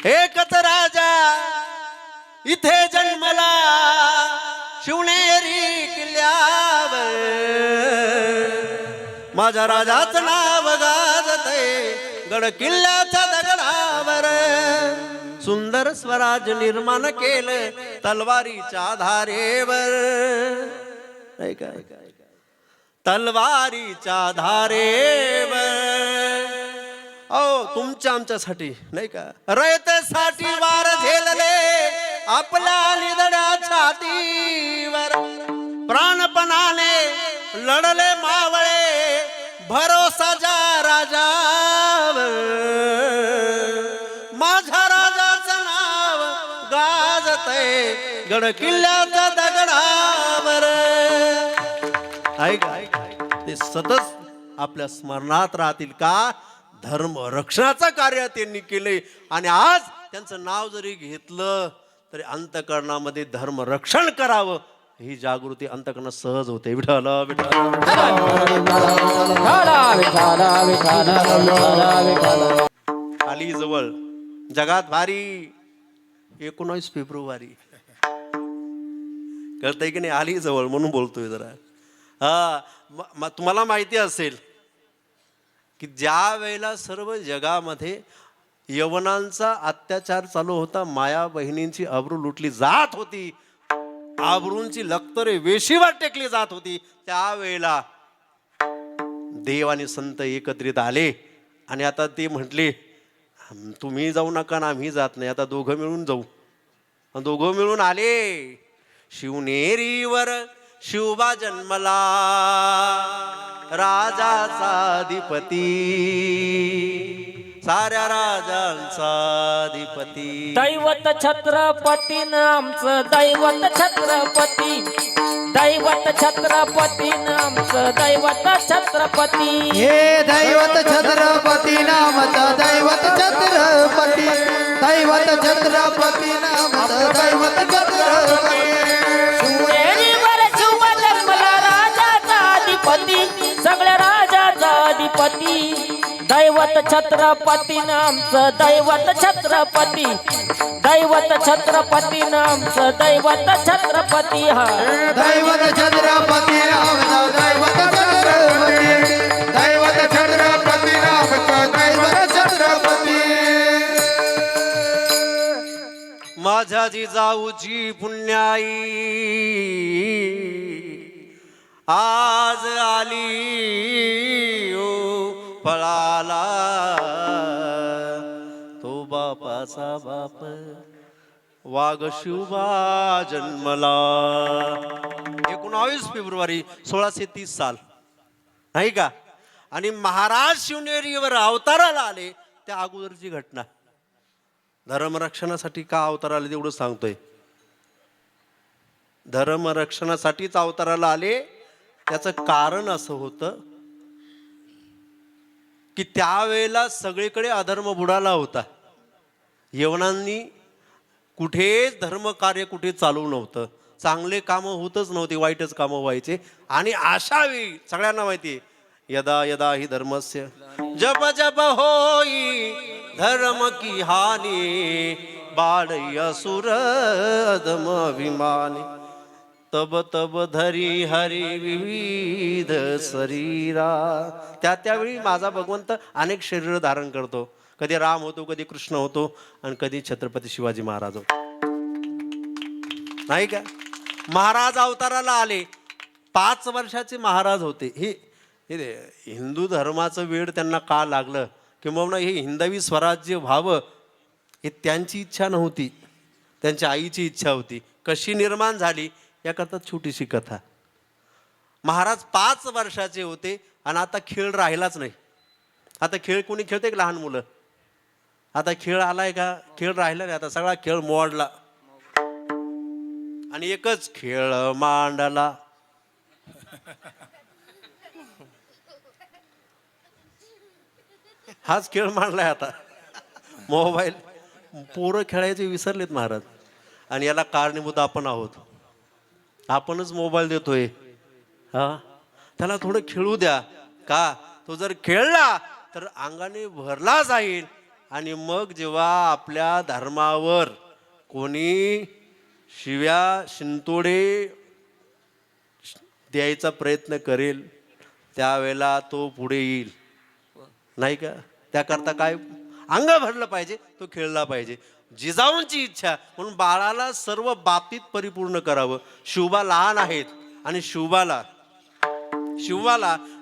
एकच राजा इथे जन्मला शिवनेरी किल्ल्यावर, माझ्या राजाचं नाव गाजतंय गड किल्ल्याच्या दगडावर. सुंदर स्वराज निर्माण केलं तलवारीच्या धारेवर, ऐका तलवारीच्या धारेवर. तुमच्या आमच्यासाठी नाही का, रयतेसाठी वार झेलले आपल्या निधड्या छातीवर, प्राणपणाने लढले मावळे भरोसाच्या राजावर. माझ्या राजाचं नाव गाजतंय गड किल्ल्याच्या दगडावर. ऐका ते सतत आपल्या स्मरणात राहतील का, धर्म रक्षणाचं कार्य त्यांनी केले. आणि आज त्यांचं नाव जरी घेतलं तरी अंतःकरणामध्ये धर्म रक्षण करावं ही जागृती अंतःकरणात सहज होते. विठ्ठल आली जवळ जगात भारी 19 फेब्रुवारी, कळतंय की नाही, आली जवळ म्हणून बोलतोय जरा. तुम्हाला माहिती असेल की ज्या वेळेला सर्व जगामध्ये यवनांचा अत्याचार चालू होता, माया बहिणींची अब्रू लुटली जात होती, अब्रूंची लक्तरे वेशीवर टेकली जात होती, त्यावेळेला देव आणि संत एकत्रित आले आणि आता ते म्हटले तुम्ही जाऊ नका ना आम्ही जात नाही, आता दोघं मिळून जाऊ. दोघं मिळून आले. शिवनेरीवर शिवबा जन्मला राजाचा अधिपती, साऱ्या राजांचा अधिपती. दैवत छत्रपती आमचं दैवत छत्रपती, दैवत छत्रपती आमचं दैवत छत्रपती. हे दैवत छत्रपती नामचं दैवत छत्रपती, दैवत छत्रपती नामचं दैवत छत्रपती. शिवनेरीवर शिवबा जन्मला राजाचा अधिपती, सगळ्या राजाचा अधिपती. दैवत छत्रपती आमचं दैवत छत्रपती, दैवत छत्रपती आमचं दैवत छत्रपती. हा दैवत छत्रपती नामचं दैवत छत्रपती, दैवत छत्रपती नामचं दैवत छत्रपती. माझ्या जिजाऊची पुण्याई आज आली ओ फळाला, तो बापाचा बाप वाघ शिवबा जन्मला. 19 फेब्रुवारी 1630 साल नाही का. आणि महाराज शिवनेरीवर अवताराला आले त्या अगोदरची घटना. धर्मरक्षणासाठी का अवतार आले तेवढं सांगतोय. धर्मरक्षणासाठीच अवताराला आले. त्याचं कारण असं होतं की त्यावेळेला सगळीकडे अधर्म बुडाला होता. यवनांनी कुठेच धर्मकार्य कुठे चालू नव्हतं, चांगले कामं होतच नव्हते, वाईटच कामं व्हायचे. आणि अशा वेळी सगळ्यांना माहिती यदा यदा ही धर्मस्य जप जप होई धर्म की हानी, बाळय असुर अधम अभिमानी, तब तब धरी हरी विविध शरीरा. त्यावेळी माझा भगवंत अनेक शरीर धारण करतो. कधी राम होतो, कधी कृष्ण होतो आणि कधी छत्रपती शिवाजी महाराज होतो नाही का. महाराज अवताराला आले. 5 वर्षाचे महाराज होते. हे हिंदू धर्माचं वेळ त्यांना का लागलं किंवा हे हिंदवी स्वराज्य व्हावं हे त्यांची इच्छा नव्हती, त्यांच्या आईची इच्छा होती. कशी निर्माण झाली याकरता छोटीशी कथा. महाराज 5 वर्षाचे होते आणि आता खेळ राहिलाच नाही. आता खेळ कोणी खेळते की लहान मुलं. आता खेळ आलाय का, खेळ राहिला नाही. आता सगळा खेळ मोडला आणि एकच खेळ मांडला. हाच खेळ मांडलाय आता. मोबाईल पोरं खेळायचे विसरलेत महाराज. आणि याला कारणीभूत आपण आहोत. आपणच मोबाईल देतोय. त्याला थोडं खेळू द्या. का तो जर खेळला तर अंगाने भरला जाईल आणि मग जेव्हा आपल्या धर्मावर कोणी शिव्या शिंतोडे द्यायचा प्रयत्न करेल त्यावेळेला तो पुढे येईल, नाही का? त्याकरता काय अंग भरलं पाहिजे, तो खेळला पाहिजे. जिजाऊंची इच्छा म्हणून बाळाला सर्व बाबतीत परिपूर्ण करावं. शिवबा लहान आहेत आणि शिवबाला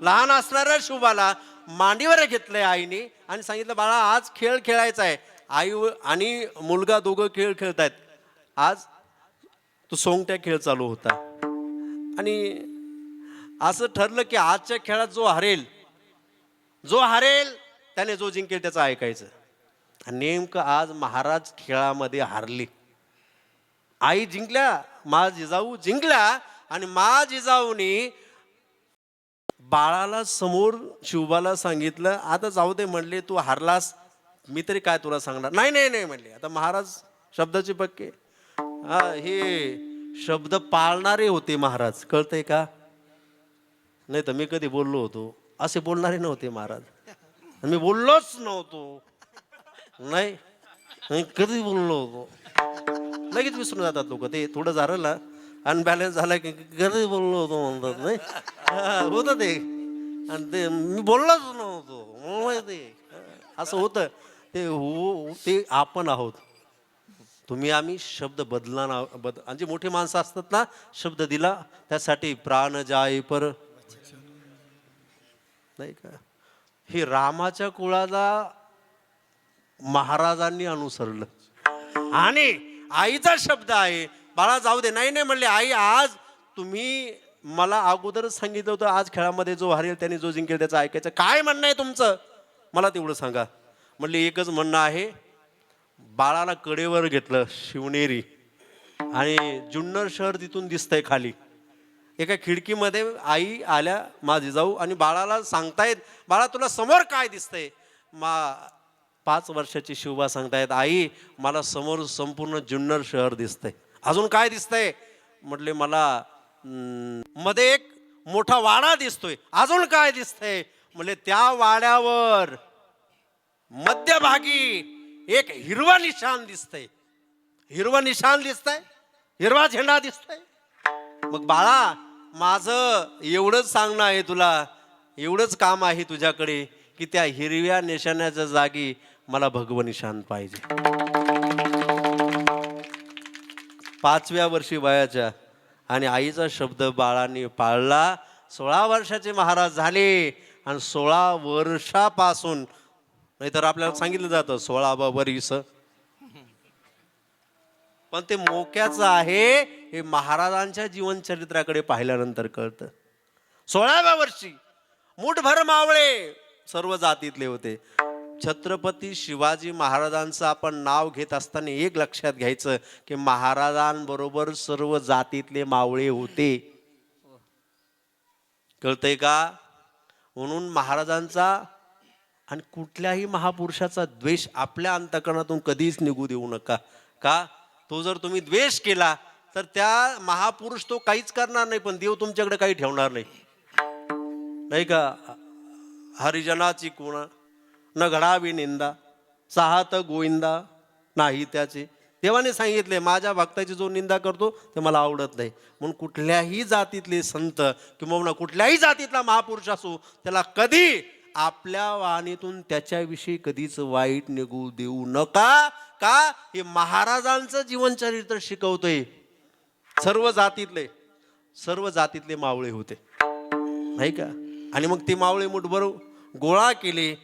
लहान असणाऱ्या शिवबाला मांडीवर घेतलंय आईने आणि सांगितलं, बाळा आज खेळ खेळायचा आहे. आई आणि मुलगा दोघं खेळ खेळतायत. आज तो सोंगट्या खेळ चालू होता आणि असं ठरलं की आजच्या खेळात जो हरेल त्याने जो जिंकेल त्याचं ऐकायचं. नेमकं आज महाराज खेळामध्ये हारले. आई जिंकल्या, मा जिजाऊ जिंकल्या आणि मा जिजाऊनी बाळाला समोर शिवबाला सांगितलं, आता जाऊ दे म्हणले, तू हारलास, मी तरी काय तुला सांगणार. नाही नाही नाही म्हणले, आता महाराज शब्दाचे पक्के. हे शब्द पाळणारे होते महाराज, कळतंय का? नाही तर मी कधी बोललो होतो असे बोलणारे नव्हते महाराज. मी बोललोच नव्हतो, नाही कधी बोललो होतो. लगेच विसरून जातात लोक. ते थोडं झालं ना अनबॅलन्स झालं की कधी बोललो होतो म्हणतात, नाही होतं ते. आणि ते मी बोललोच नव्हतो माहिती, असं होतं ते. ते आपण आहोत. तुम्ही आम्ही शब्द आणि जे मोठे माणसं असतात ना, शब्द दिला त्यासाठी प्राण जाय पर, नाही का? हे रामाच्या कुळाला महाराजांनी अनुसरलं आणि आईचा शब्द आहे, बाळा जाऊ दे. नाही नाही म्हणले, आई आज तुम्ही मला अगोदरच सांगितलं होतं आज खेळामध्ये जो हरेल त्याने जो जिंकेल त्याचं ऐकायचं. काय म्हणणं आहे तुमचं, मला तेवढं सांगा. म्हणले एकच म्हणणं आहे. बाळाला कडेवर घेतलं शिवनेरी आणि जुन्नर शहर तिथून दिसतंय खाली. एका खिडकीमध्ये आई आल्या मा जिजाऊ आणि बाळाला सांगतायत, बाळा तुला समोर काय दिसतंय? 5 वर्षाची शिवबा सांगतायत, आई मला समोर संपूर्ण जुन्नर शहर दिसतंय. अजून काय दिसतंय? म्हटले मला मध्ये एक मोठा वाडा दिसतोय. अजून काय दिसतंय? म्हटले त्या वाड्यावर मध्यभागी एक हिरवा निशाण दिसतंय. हिरवा झेंडा दिसतोय. मग बाळा माझं एवढंच सांगणं आहे तुला, एवढंच काम आहे तुझ्याकडे की त्या हिरव्या निशाण्याच्या जागी मला भगवं निशाण पाहिजे. 5व्या वर्षी वयाच्या आणि आईचा शब्द बाळाने पाळला. 16 वर्षाचे महाराज झाले आणि 16 वर्षापासून, नाहीतर आपल्याला सांगितलं जातं 16वा वर्ष, पण ते मोक्याचं आहे हे महाराजांच्या जीवनचरित्राकडे पाहिल्यानंतर कळतं. 16व्या वर्षी मुठभर मावळे सर्व जातीतले होते. छत्रपती शिवाजी महाराजांचं आपण नाव घेत असताना एक लक्षात घ्यायचं की महाराजांबरोबर सर्व जातीतले मावळे होते. कळतंय का? म्हणून महाराजांचा आणि कुठल्याही महापुरुषाचा द्वेष आपल्या अंतःकरणातून कधीच निघू देऊ नका. का? तो जर तुम्ही द्वेष केला तर त्या महापुरुष तो काहीच करणार नाही, पण देव तुमच्याकडे काही ठेवणार नाही, नाही का? हरिजनाची कोण न घडावी निंदा, साहत गोविंदा नाही त्याचे. देवाने सांगितले माझ्या भक्ताची जो निंदा करतो ते मला आवडत नाही. म्हणून कुठल्याही जातीतले संत किंवा कुठल्याही जातीतला महापुरुष असो त्याला कधी आपल्या वाणीतून त्याच्याविषयी कधीच वाईट निघू देऊ नका. का? हे महाराजांचं जीवनचरित्र शिकवतोय. सर्व जातीतले मावळे होते, नाही का? आणि मग ते मावळे मुठभर गोळा केले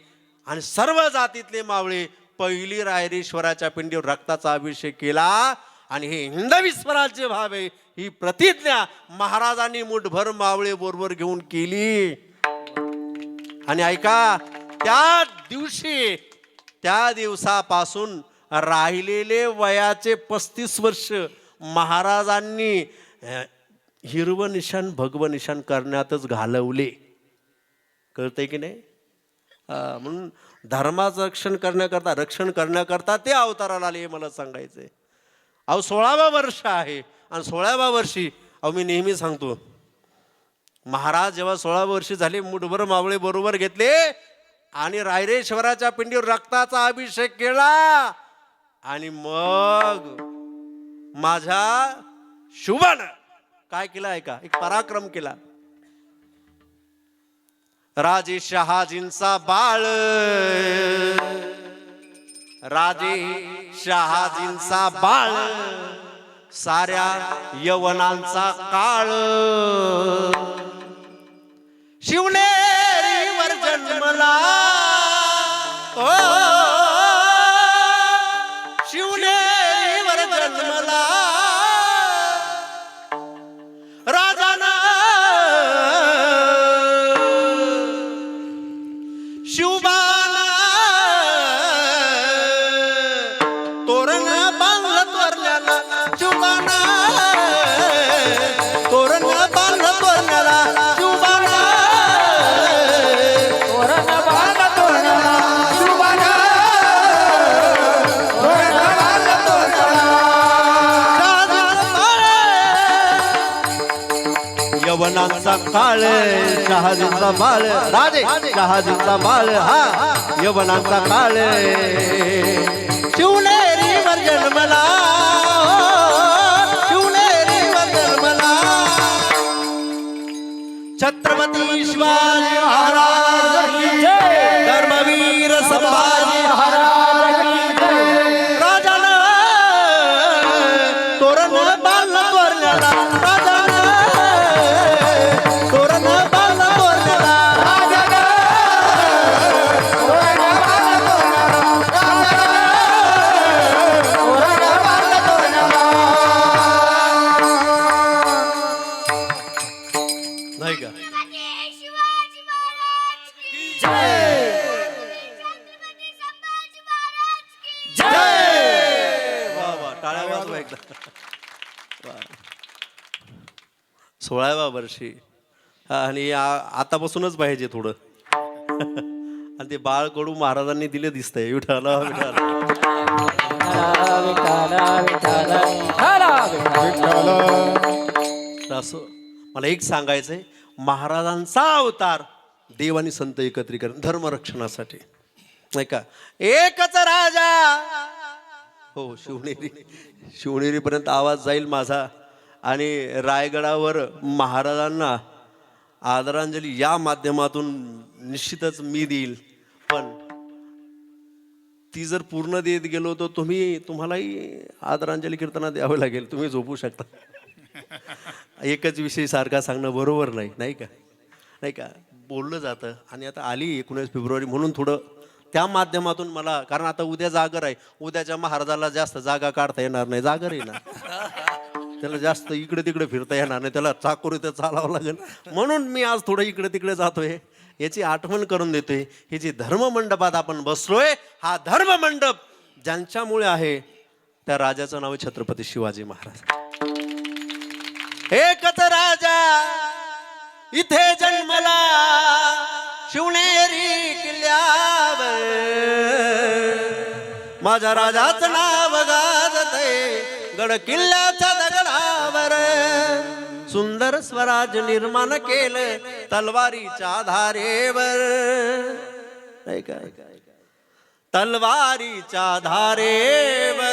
आणि सर्व जातीतले मावळे पहिली रायरेश्वराच्या पिंडीवर रक्ताचा अभिषेक केला आणि हे हिंदवी स्वराज्य व्हावे ही प्रतिज्ञा महाराजांनी मुठभर मावळे बरोबर घेऊन केली. आणि ऐका, त्या दिवसापासून राहिलेले वयाचे 35 वर्ष महाराजांनी हिरवं निशाण भगवं निशाण करण्यातच घालवले. कळतंय की नाही? म्हणून धर्माचं रक्षण करण्याकरता ते अवताराला आले, हे मला सांगायचंय. 16वा वर्ष आहे आणि 16व्या वर्षी मी नेहमी सांगतो, महाराज जेव्हा 16 वर्षी झाले मुठभर मावळे बरोबर घेतले आणि रायरेश्वराच्या पिंडीवर रक्ताचा अभिषेक केला आणि मग माझ्या शुभानं काय केलं आहे का, एक पराक्रम केला. राजे शहाजींचा बाळ, राजे शहाजींचा बाळ, साऱ्या यवनांचा काळ, शिवनेरीवर जन्मला, ओ शिवनेरीवर जन्मला, राजाना शिवबाना तोरण बांधलं तोरण्याला, शिवबाना तोरण बांधलं तोरण्याला, शिवबाना तोरण बांधलं तोरणाला, शुभाना तोरण बांधलं तोरणाला. यवनांचा काळ, शहाजींचा बाळ, राजे शहाजींचा बाळ, हा यवनांचा काळ, शिवनेरीवर जन्मला, शिवनेरीवर जन्मला, छत्रपती शिवाजी महाराज की जय. धर्मवीर संभाजी महाराज की जय. राजानं तोरण बांधलं तोरण्याला, राजानं तोरण बांधलं तोरण्याला, नाही का. शिवाजी महाराज की जय. छत्रपती संभाजी महाराज की जय. वा वा, टाळ्या वाजवा एकदा. वा. 16व्या वर्षी हा, आणि आतापासूनच पाहिजे थोडं. आणि ते बाळ कडू महाराजांनी दिले दिसतंय. विठाला विठाला. विठाला विठाला विठाला विठाला. असं मला एक सांगायचंय, महाराजांचा अवतार देव आणि संत एकत्रीकरण धर्मरक्षणासाठी, नाही का. एकच राजा, हो शिवनेरीपर्यंत आवाज जाईल माझा, आणि रायगडावर महाराजांना आदरांजली या माध्यमातून निश्चितच मी देईल. पण ती जर पूर्ण देत गेलो तर तुम्हालाही आदरांजली कीर्तना द्यावं लागेल. तुम्ही झोपू शकता. एकच विषय सारखा सांगणं बरोबर नाही, नाही का. नाही का, बोललं जातं. आणि आता आली 19 फेब्रुवारी म्हणून थोडं त्या माध्यमातून मला, कारण आता उद्या जागर आहे, उद्याच्या महाराजाला जास्त जागा काढता येणार नाही. जागर आहे ना, त्याला जास्त इकडे तिकडे फिरता येणार नाही, त्याला चाकोरीत चालावं लागेल. म्हणून मी आज थोडं इकडे तिकडे जातोय, याची आठवण करून देतोय. हे जे धर्ममंडपात आपण बसलोय, हा धर्ममंडप ज्यांच्यामुळे आहे त्या राजाचं नाव आहे छत्रपती शिवाजी महाराज. एकच राजा इथे जन्मला, शिवनेरी किल्ल्यावर, माझ्या राजाचं नाव गाजतंय गड किल्ल्याच्या दगडावर. सुंदर स्वराज निर्माण केलं तलवारीच्या धारेवर, नाही का, तलवारीच्या धारेवर.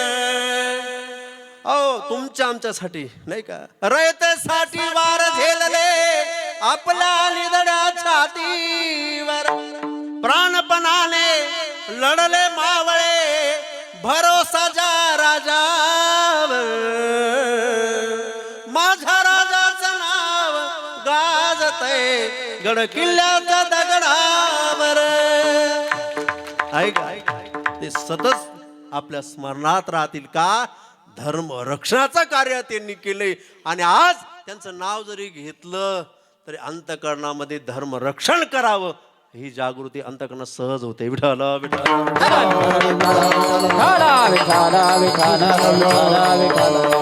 ओ तुमच्या आमच्यासाठी, नाही का, रयतेसाठी वार झेलले आपल्या निधड्या छातीवर, प्राणपणाने लढले मावळे भरोसा ज्या राजावर, माझ्या राजाचं नाव गाजतंय गड किल्ल्याच्या दगडावर. ऐका, ते सतत आपल्या स्मरणात राहतील का. धर्म रक्षणाचं कार्य त्यांनी केले, आणि आज त्यांचं नाव जरी घेतलं तरी अंतःकरणामध्ये धर्म रक्षण करावं ही जागृती अंतःकरणात सहज होते. विठाला विठाला विठाला विठाला विठाला विठाला विठाला.